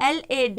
LAD,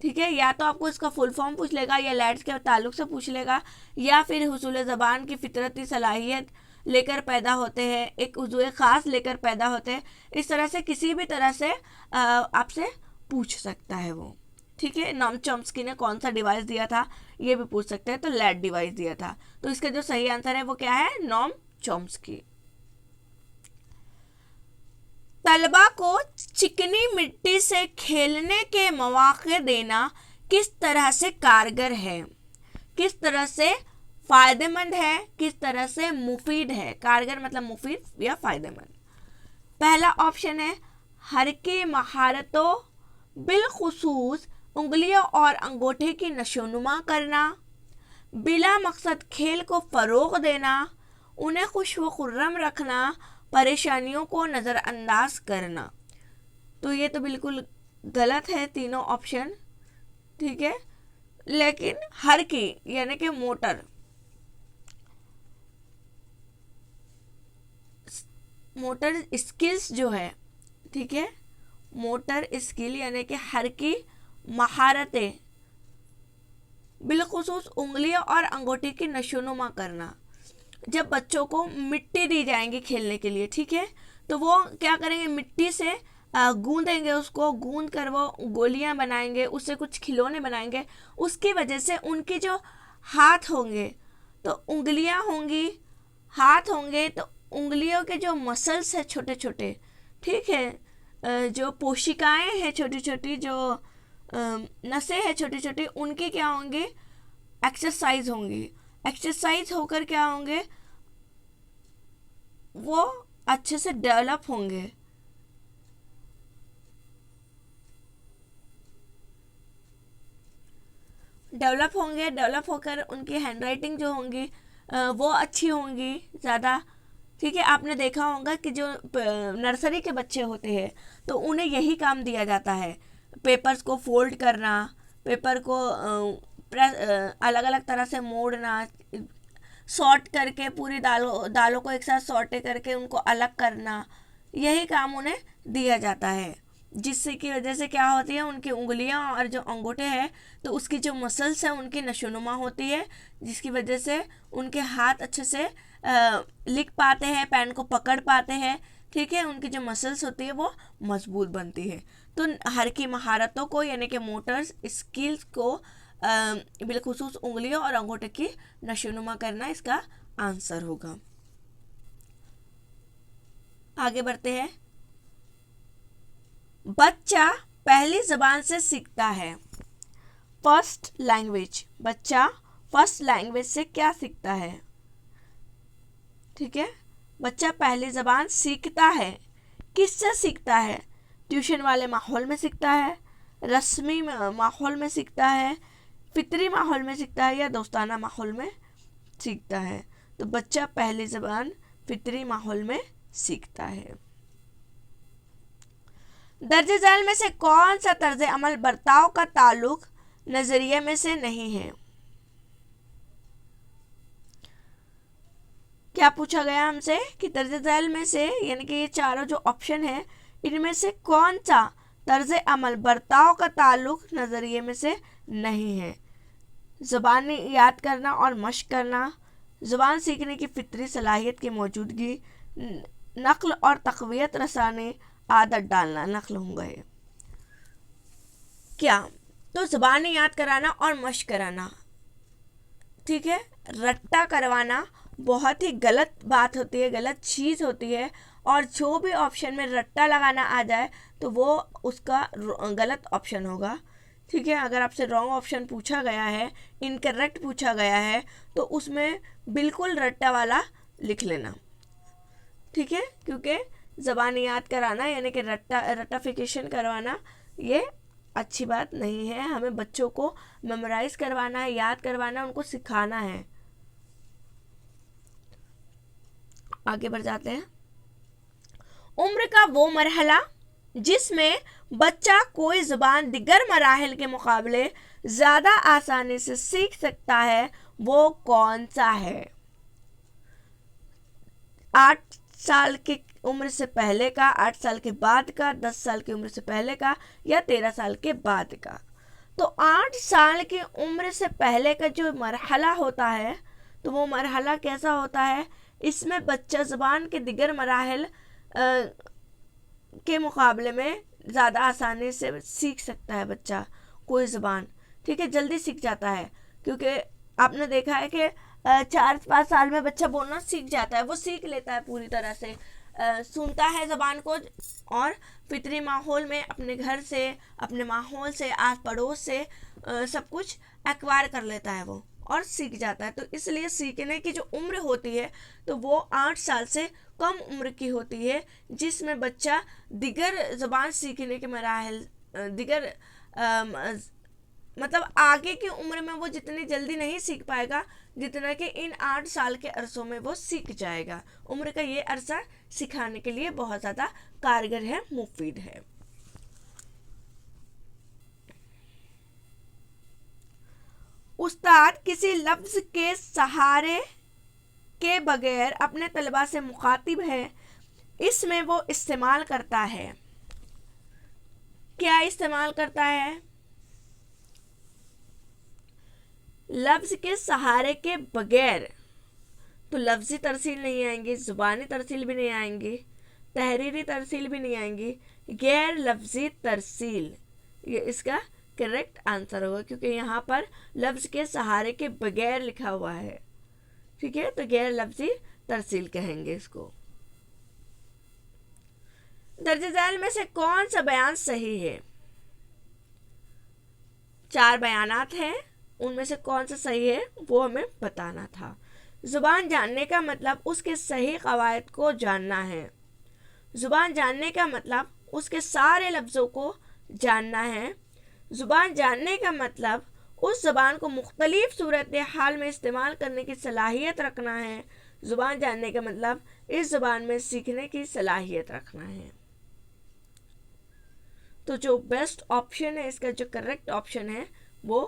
ٹھیک ہے، یا تو آپ کو اس کا فل فارم پوچھ لے گا، یا لیٹس کے تعلق سے پوچھ لے گا، یا پھر حصول زبان کی فطرتی صلاحیت لے کر پیدا ہوتے ہیں، ایک عضو خاص لے کر پیدا ہوتے ہیں. اس طرح سے کسی بھی طرح سے آپ سے پوچھ سکتا ہے وہ. ٹھیک ہے، نام چومسکی نے کون سا ڈیوائس دیا تھا یہ بھی پوچھ سکتے ہیں، تو لیٹ ڈیوائس دیا تھا. تو اس کا جو صحیح آنسر ہے وہ کیا ہے؟ نام چومسکی. طلبا کو چکنی مٹی سے کھیلنے کے مواقع دینا کس طرح سے کارگر ہے؟ کس طرح سے فائدہ مند ہے؟ کس طرح سے مفید ہے؟ کارگر مطلب مفید یا فائدہ مند. پہلا آپشن ہے حرکی مہارتوں بالخصوص انگلیوں اور انگوٹھے کی نشوونما کرنا، بلا مقصد کھیل کو فروغ دینا، انہیں خوش و خرم رکھنا، پریشانیوں کو نظر انداز کرنا. تو یہ تو بالکل غلط ہے تینوں آپشن. ٹھیک ہے، لیکن ہر کی یعنی کہ موٹر اسکلز جو ہے، ٹھیک ہے، موٹر اسکل یعنی کہ ہر کی مہارتیں بالخصوص انگلیوں اور انگوٹھے کی نشوونما کرنا. جب بچوں کو مٹی دی جائیں گی کھیلنے کے لیے، ٹھیک ہے، تو وہ کیا کریں گے؟ مٹی سے گوندیں گے، اس کو گوند کر وہ گولیاں بنائیں گے، اس سے کچھ کھلونے بنائیں گے. اس کی وجہ سے ان کے جو ہاتھ ہوں گے تو انگلیاں ہوں گی، ہاتھ ہوں گے تو انگلیوں کے جو مسلس ہیں چھوٹے چھوٹے، ٹھیک ہے، جو پوشیکائیں ہیں چھوٹی چھوٹی، جو نسیں ہیں چھوٹی چھوٹی، ان کی کیا ہوں گی؟ ایکسرسائز ہوں گی. ایکسرسائز ہو کر کیا ہوں گے؟ وہ اچھے سے ڈیولپ ہوں گے. ڈیولپ ہو کر ان کی ہینڈ رائٹنگ جو ہوں گی وہ اچھی ہوں گی زیادہ. ٹھیک ہے، آپ نے دیکھا ہوگا کہ جو نرسری کے بچے ہوتے ہیں تو انہیں یہی کام دیا جاتا ہے، پیپرز کو فولڈ کرنا، پیپر کو الگ الگ طرح سے موڑنا، سارٹ کر کے پوری دالوں کو ایک ساتھ سارٹے کر کے ان کو الگ کرنا، یہی کام انہیں دیا جاتا ہے. جس سے کی وجہ سے کیا ہوتی ہے؟ ان کی انگلیاں اور جو انگوٹھے ہیں تو اس کی جو مسلس ہیں ان کی نشوونما ہوتی ہے، جس کی وجہ سے ان کے ہاتھ اچھے سے لکھ پاتے ہیں، پین کو پکڑ پاتے ہیں. ٹھیک ہے، ان کی جو مسلس ہوتی ہے وہ مضبوط بنتی ہے. تو ہر کی مہارتوں کو یعنی کہ موٹرز اسکلز کو بالخصوص انگلیوں اور انگوٹھے کی نشوونما کرنا اس کا آنسر ہوگا. آگے بڑھتے ہیں. بچہ پہلی زبان سے سیکھتا ہے. First language. بچہ فرسٹ لینگویج سے کیا سیکھتا ہے؟ ٹھیک ہے، بچہ پہلی زبان سیکھتا ہے. کس سے سیکھتا ہے؟ ٹیوشن والے ماحول میں سیکھتا ہے، رسمی ماحول میں سیکھتا ہے، فطری ماحول میں سیکھتا ہے، یا دوستانہ ماحول میں سیکھتا ہے؟ تو بچہ پہلی زبان فطری ماحول میں سیکھتا ہے. درج ذیل میں سے کون سا طرز عمل برتاؤ کا تعلق نظریے میں سے نہیں ہے؟ کیا پوچھا گیا ہم سے کہ درج ذیل میں سے یعنی کہ یہ چاروں جو آپشن ہیں ان میں سے کون سا طرز عمل برتاؤ کا تعلق نظریے میں سے نہیں ہے؟ زبان یاد کرنا اور مشق کرنا، زبان سیکھنے کی فطری صلاحیت کی موجودگی، نقل اور تقویت رسانے، عادت ڈالنا. نقل ہوں گے کیا؟ تو زبان یاد کرانا اور مشق کرانا. ٹھیک ہے، رٹا کروانا بہت ہی غلط بات ہوتی ہے، غلط چیز ہوتی ہے، اور جو بھی آپشن میں رٹا لگانا آ جائے تو وہ اس کا غلط آپشن ہوگا. ٹھیک ہے، اگر آپ سے رانگ آپشن پوچھا گیا ہے، انکریکٹ پوچھا گیا ہے تو اس میں بالکل رٹا والا لکھ لینا. ٹھیک ہے، کیونکہ زبان یاد کرانا یعنی کہ رٹافیکیشن کروانا یہ اچھی بات نہیں ہے. ہمیں بچوں کو میمورائز کروانا ہے، یاد کروانا، ان کو سکھانا ہے. آگے بڑھ جاتے ہیں. عمر کا وہ مرحلہ جس میں بچہ کوئی زبان دیگر مراحل کے مقابلے زیادہ آسانی سے سیکھ سکتا ہے وہ کون سا ہے؟ 8 سال کی عمر سے پہلے کا، 8 سال کے بعد کا، 10 سال کی عمر سے پہلے کا، یا 13 سال کے بعد کا؟ تو 8 سال کی عمر سے پہلے کا جو مرحلہ ہوتا ہے تو وہ مرحلہ کیسا ہوتا ہے؟ اس میں بچہ زبان کے دیگر مراحل کے مقابلے میں زیادہ آسانی سے سیکھ سکتا ہے بچہ کوئی زبان، ٹھیک ہے، جلدی سیکھ جاتا ہے، کیونکہ آپ نے دیکھا ہے کہ 4-5 سال میں بچہ بولنا سیکھ جاتا ہے، وہ سیکھ لیتا ہے پوری طرح سے، سنتا ہے زبان کو اور فطری ماحول میں اپنے گھر سے، اپنے ماحول سے، آس پڑوس سے سب کچھ ایکوائر کر لیتا ہے وہ اور سیکھ جاتا ہے۔ تو اس لیے سیکھنے کی جو عمر ہوتی ہے تو وہ 8 سال سے کم عمر کی ہوتی ہے، جس میں بچہ دیگر زبان سیکھنے کے مراحل دیگر مطلب آگے کی عمر میں وہ جتنی جلدی نہیں سیکھ پائے گا جتنا کہ ان 8 سال کے عرصوں میں وہ سیکھ جائے گا۔ عمر کا یہ عرصہ سکھانے کے لیے بہت زیادہ کارگر ہے، مفید ہے۔ استاد کسی لفظ کے سہارے کے بغیر اپنے طلباء سے مخاطب ہے، اس میں وہ استعمال کرتا ہے، کیا استعمال کرتا ہے؟ لفظ کے سہارے کے بغیر، تو لفظی ترسیل نہیں آئیں گی، زبانی ترسیل بھی نہیں آئیں گی، تحریری ترسیل بھی نہیں آئیں گی، غیر لفظی ترسیل یہ اس کا کریکٹ آنسر ہوگا، کیونکہ یہاں پر لفظ کے سہارے کے بغیر لکھا ہوا ہے، ٹھیک ہے، تو غیر لفظی ترسیل کہیں گے اس کو۔ درج ذیل میں سے کون سا بیان صحیح ہے؟ 4 بیانات ہیں، ان میں سے کون سا صحیح ہے وہ ہمیں بتانا تھا۔ زبان جاننے کا مطلب اس کے صحیح قواعد کو جاننا ہے۔ زبان جاننے کا مطلب اس کے سارے لفظوں کو جاننا ہے۔ زبان جاننے کا مطلب اس زبان کو مختلف صورتحال میں استعمال کرنے کی صلاحیت رکھنا ہے۔ زبان جاننے کا مطلب اس زبان میں سیکھنے کی صلاحیت رکھنا ہے۔ تو جو بیسٹ آپشن ہے، اس کا جو کریکٹ آپشن ہے وہ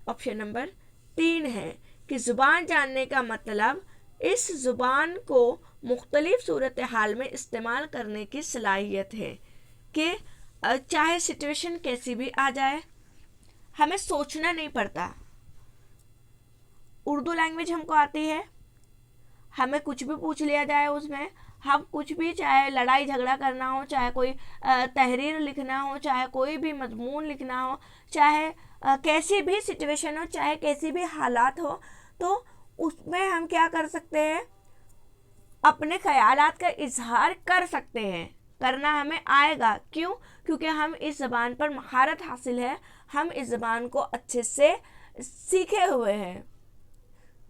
آپشن نمبر 3 ہے کہ زبان جاننے کا مطلب اس زبان کو مختلف صورتحال میں استعمال کرنے کی صلاحیت ہے، کہ چاہے سچویشن کیسی بھی آ جائے ہمیں سوچنا نہیں پڑتا۔ اردو لینگویج ہم کو آتی ہے، ہمیں کچھ بھی پوچھ لیا جائے اس میں، ہم کچھ بھی، چاہے لڑائی جھگڑا کرنا ہو، چاہے کوئی تحریر لکھنا ہو، چاہے کوئی بھی مضمون لکھنا ہو، چاہے کیسی بھی سچویشن ہو، چاہے کیسی بھی حالات ہو، تو اس میں ہم کیا کر سکتے ہیں؟ اپنے خیالات کا اظہار کر سکتے ہیں، کرنا ہمیں آئے گا۔ کیوں؟ کیونکہ ہم اس زبان پر مہارت حاصل ہے، ہم اس زبان کو اچھے سے سیکھے ہوئے ہیں،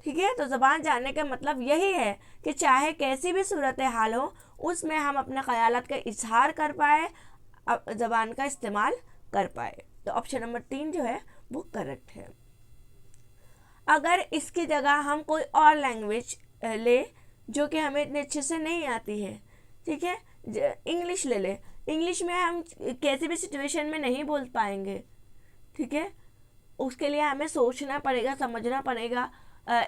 ٹھیک ہے۔ تو زبان جاننے کا مطلب یہی ہے کہ چاہے کیسی بھی صورتحال ہو اس میں ہم اپنے خیالات کا اظہار کر پائے، زبان کا استعمال کر پائے۔ تو آپشن نمبر 3 جو ہے وہ کریکٹ ہے۔ اگر اس کی جگہ ہم کوئی اور لینگویج لے جو کہ ہمیں اتنے اچھے سے نہیں آتی ہے، ٹھیک ہے، انگلش لے لے، انگلش میں ہم کیسی بھی سچویشن میں نہیں بول پائیں گے، ٹھیک ہے، اس کے لیے ہمیں سوچنا پڑے گا، سمجھنا پڑے گا،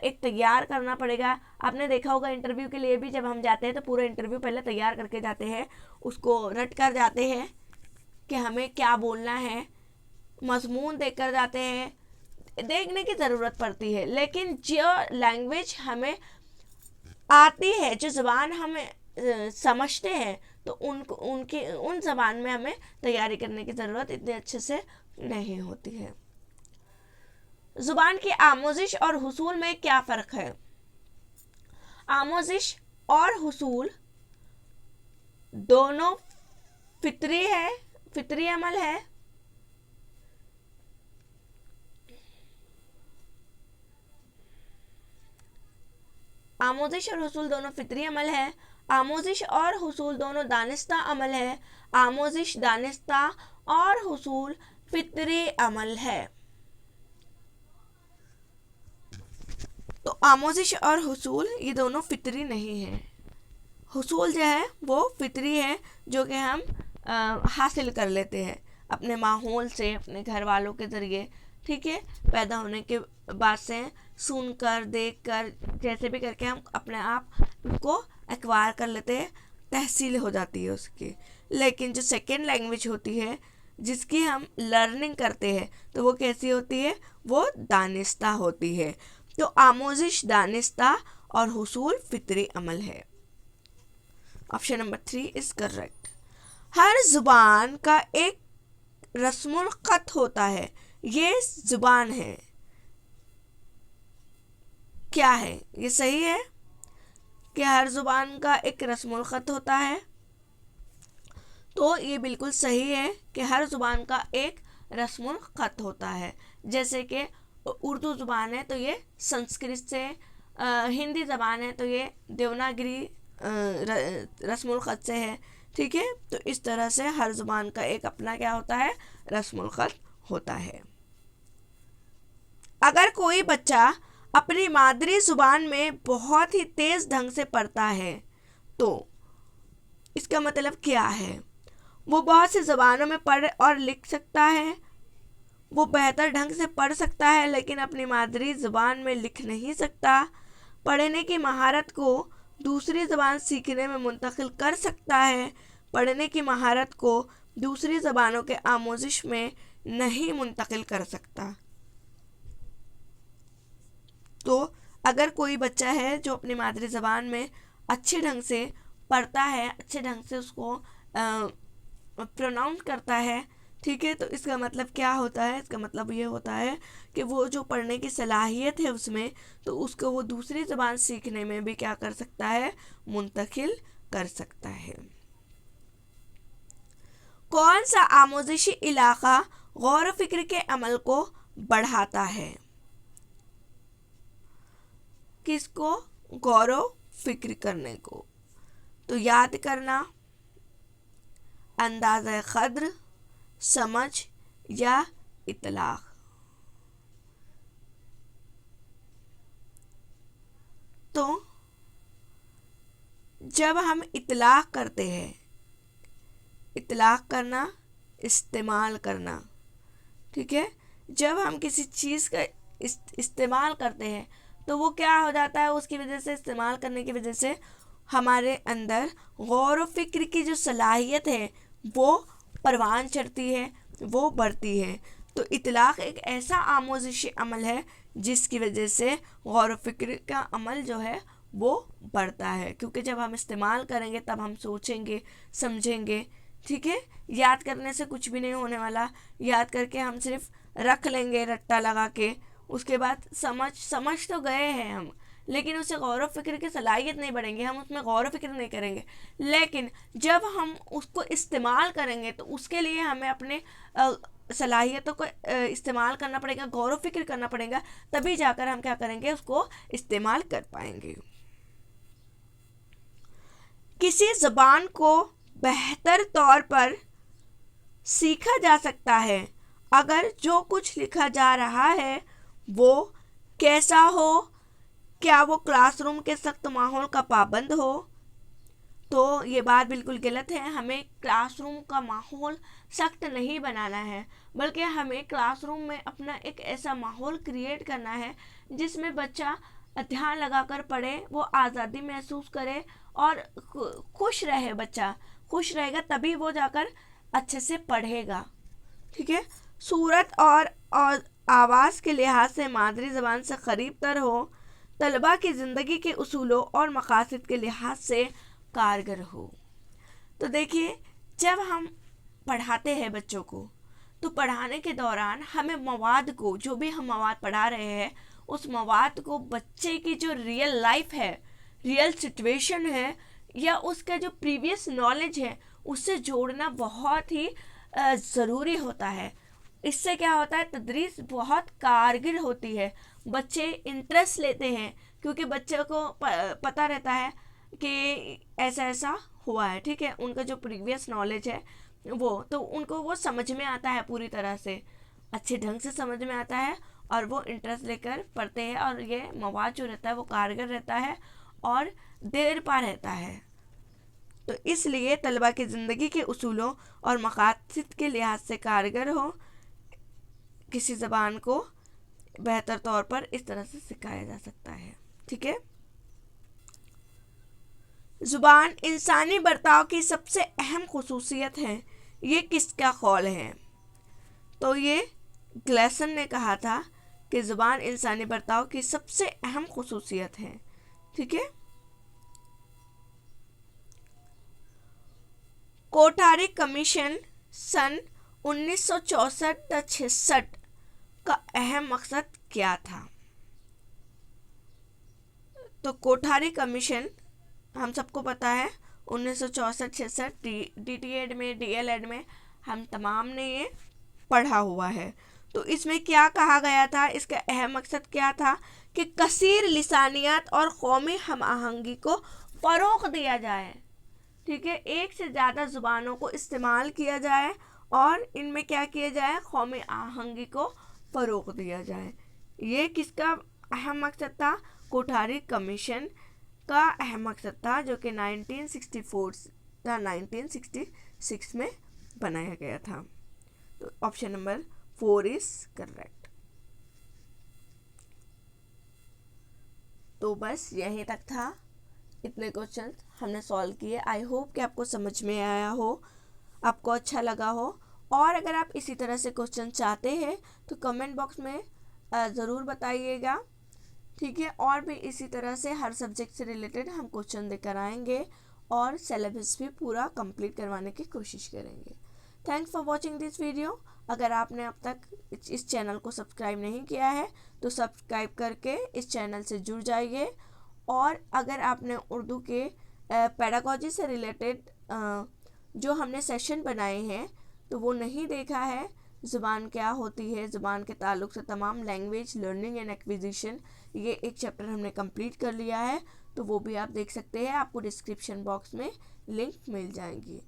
ایک تیار کرنا پڑے گا۔ آپ نے دیکھا ہوگا انٹرویو کے لیے بھی جب ہم جاتے ہیں تو پورا انٹرویو پہلے تیار کر کے جاتے ہیں، اس کو رٹ کر جاتے ہیں کہ ہمیں کیا بولنا ہے، مضمون دیکھ کر جاتے ہیں، دیکھنے کی ضرورت پڑتی ہے۔ لیکن جو لینگویج ہمیں آتی ہے، جو زبان ہمیں سمجھتے ہیں، تو ان زبان میں ہمیں تیاری کرنے کی ضرورت اتنے اچھے سے نہیں ہوتی ہے۔ زبان کی آموزش اور حصول میں کیا فرق ہے؟ آموزش اور حصول دونوں فطری عمل ہے۔ آموزش اور حصول دونوں فطری عمل ہے۔ آموزش اور حصول دونوں دانستہ عمل ہے۔ آموزش دانستہ اور حصول فطری عمل ہے۔ تو آموزش اور حصول یہ دونوں فطری نہیں ہیں۔ حصول جو ہے وہ فطری ہے، جو کہ ہم حاصل کر لیتے ہیں اپنے ماحول سے، اپنے گھر والوں کے ذریعے، ٹھیک ہے، پیدا ہونے کے بعد سے سن کر، دیکھ کر، جیسے بھی کر کے ہم اپنے آپ کو ایکوائر کر لیتے ہیں، تحصیل ہو جاتی ہے اس کی۔ لیکن جو سیکنڈ لینگویج ہوتی ہے جس کی ہم لرننگ کرتے ہیں تو وہ کیسی ہوتی ہے؟ وہ دانستہ ہوتی ہے. تو آموزش دانستہ اور حصول فطری عمل ہے. Option number 3 is correct. ہر زبان کا ایک رسم الخط ہوتا ہے. یہ زبان ہے. کیا ہے یہ؟ صحیح ہے کہ ہر زبان کا ایک رسم الخط ہوتا ہے. تو یہ بالکل صحیح ہے کہ ہر زبان کا ایک رسم الخط ہوتا ہے. جیسے کہ اردو زبان ہے تو یہ سنسکرت سے، ہندی زبان ہے تو یہ دیوناگری رسم الخط سے ہے. ٹھیک ہے، تو اس طرح سے ہر زبان کا ایک اپنا کیا ہوتا ہے؟ رسم الخط ہوتا ہے. اگر کوئی بچہ اپنی مادری زبان میں بہت ہی تیز ڈھنگ سے پڑھتا ہے تو اس کا مطلب کیا ہے؟ وہ بہت سی زبانوں میں پڑھ اور لکھ سکتا ہے. وہ بہتر ڈھنگ سے پڑھ سکتا ہے لیکن اپنی مادری زبان میں لکھ نہیں سکتا. پڑھنے کی مہارت کو دوسری زبان سیکھنے میں منتقل کر سکتا ہے. پڑھنے کی مہارت کو دوسری زبانوں کے آموزش میں نہیں منتقل کر سکتا. تو اگر کوئی بچہ ہے جو اپنی مادری زبان میں اچھے ڈھنگ سے پڑھتا ہے، اچھے ڈھنگ سے اس کو پروناؤنس کرتا ہے، ٹھیک ہے، تو اس کا مطلب کیا ہوتا ہے؟ اس کا مطلب یہ ہوتا ہے کہ وہ جو پڑھنے کی صلاحیت ہے اس میں، تو اس کو وہ دوسری زبان سیکھنے میں بھی کیا کر سکتا ہے؟ منتقل کر سکتا ہے. کون سا آموزشی علاقہ غور و فکر کے عمل کو بڑھاتا ہے؟ کس کو؟ غور و فکر کرنے کو. تو یاد کرنا، اندازہ قدر، سمجھ یا اطلاق. تو جب ہم اطلاق کرتے ہیں، اطلاق کرنا، استعمال کرنا، ٹھیک ہے، جب ہم کسی چیز کا استعمال کرتے ہیں تو وہ کیا ہو جاتا ہے؟ اس کی وجہ سے، استعمال کرنے کی وجہ سے ہمارے اندر غور و فکر کی جو صلاحیت ہے وہ پروان چڑھتی ہے، وہ بڑھتی ہے. تو اطلاق ایک ایسا آموزشی عمل ہے جس کی وجہ سے غور و فکر کا عمل جو ہے وہ بڑھتا ہے، کیونکہ جب ہم استعمال کریں گے تب ہم سوچیں گے، سمجھیں گے. ٹھیک ہے، یاد کرنے سے کچھ بھی نہیں ہونے والا. یاد کر کے ہم صرف رکھ لیں گے رٹا لگا کے، اس کے بعد سمجھ تو گئے ہیں ہم، لیکن اسے غور و فکر کی صلاحیت نہیں بڑھیں گے، ہم اس میں غور و فکر نہیں کریں گے. لیکن جب ہم اس کو استعمال کریں گے تو اس کے لیے ہمیں اپنے صلاحیتوں کو استعمال کرنا پڑے گا، غور و فکر کرنا پڑے گا، تبھی جا کر ہم کیا کریں گے؟ اس کو استعمال کر پائیں گے. کسی زبان کو بہتر طور پر سیکھا جا سکتا ہے اگر جو کچھ لکھا جا رہا ہے وہ کیسا ہو؟ کیا وہ کلاس روم کے سخت ماحول کا پابند ہو؟ تو یہ بات بالکل غلط ہے. ہمیں کلاس روم کا ماحول سخت نہیں بنانا ہے، بلکہ ہمیں کلاس روم میں اپنا ایک ایسا ماحول کریٹ کرنا ہے جس میں بچہ دھیان لگا کر پڑھے، وہ آزادی محسوس کرے اور خوش رہے. بچہ خوش رہے گا تبھی وہ جا کر اچھے سے پڑھے گا. ٹھیک ہے، صورت اور آواز کے لحاظ سے مادری زبان سے قریب تر ہو. طلباء کی زندگی کے اصولوں اور مقاصد کے لحاظ سے کارگر ہو. تو دیکھیے، جب ہم پڑھاتے ہیں بچوں کو تو پڑھانے کے دوران ہمیں مواد کو، جو بھی ہم مواد پڑھا رہے ہیں، اس مواد کو بچے کی جو ریئل لائف ہے، ریئل سچویشن ہے، یا اس کا جو پریویس نالج ہے اس سے جوڑنا بہت ہی ضروری ہوتا ہے. اس سے کیا ہوتا ہے؟ تدریس بہت کارگر ہوتی ہے. بچے انٹرسٹ لیتے ہیں کیونکہ بچے کو پتہ رہتا ہے کہ ایسا ایسا ہوا ہے. ٹھیک ہے، ان کا جو پریویس نالج ہے وہ تو ان کو وہ سمجھ میں آتا ہے، پوری طرح سے اچھے ڈھنگ سے سمجھ میں آتا ہے اور وہ انٹرسٹ لے کر پڑھتے ہیں، اور یہ مواد جو رہتا ہے وہ کارگر رہتا ہے اور دیر پا رہتا ہے. تو اس لیے طلباء کی زندگی کے اصولوں اور مقاصد کے لحاظ سے کارگر ہو. کسی زبان کو بہتر طور پر اس طرح سے سکھایا جا سکتا ہے. ٹھیک ہے، زبان انسانی برتاؤ کی سب سے اہم خصوصیت ہے. یہ کس کا قول ہے؟ تو یہ گلیسن نے کہا تھا کہ زبان انسانی برتاؤ کی سب سے اہم خصوصیت ہے. ٹھیک ہے. کوٹھاری کمیشن سن 1964-66 کا اہم مقصد کیا تھا؟ تو کوٹھاری کمیشن ہم سب کو پتا ہے 1964-66 ڈی ٹی ایڈ میں ڈی ایل ایڈ میں ہم تمام نے یہ پڑھا ہوا ہے. تو اس میں کیا کہا گیا تھا؟ اس کا اہم مقصد کیا تھا کہ کثیر لسانیات اور قومی ہم آہنگی کو فروغ دیا جائے. ٹھیک ہے. ایک سے زیادہ زبانوں کو استعمال کیا جائے اور ان میں کیا کیا جائے؟ قومی آہنگی کو فروغ دیا جائے. یہ کس کا اہم مقصد تھا؟ کوٹھاری کمیشن کا اہم مقصد تھا، جو کہ 1966 میں بنایا گیا تھا. تو آپشن نمبر 4 از کریکٹ. تو بس یہیں تک تھا. اتنے کوشچن ہم نے سالو کیے. آئی ہوپ کہ آپ کو سمجھ میں آیا ہو، آپ کو اچھا لگا ہو. اور اگر آپ اسی طرح سے کوشچن چاہتے ہیں تو کمنٹ باکس میں ضرور بتائیے گا. ٹھیک ہے. اور بھی اسی طرح سے ہر سبجیکٹ سے ریلیٹڈ ہم کوشچن دے کر آئیں گے اور سلیبس بھی پورا کمپلیٹ کروانے کی کوشش کریں گے. Thanks for watching this video. اگر آپ نے اب تک اس چینل کو سبسکرائب نہیں کیا ہے تو سبسکرائب کر کے اس چینل سے جڑ جائیے. اور اگر آپ نے اردو کے پیڈاگوجی سے ریلیٹڈ جو ہم نے سیشن بنائے ہیں تو وہ نہیں دیکھا ہے، زبان کیا ہوتی ہے، زبان کے تعلق سے تمام لینگویج لرننگ اینڈ ایکویزیشن، یہ ایک چیپٹر ہم نے کمپلیٹ کر لیا ہے، تو وہ بھی آپ دیکھ سکتے ہیں. آپ کو ڈسکرپشن باکس میں لنک مل جائیں گی.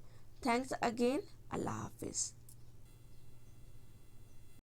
Thanks again. اللہ حافظ.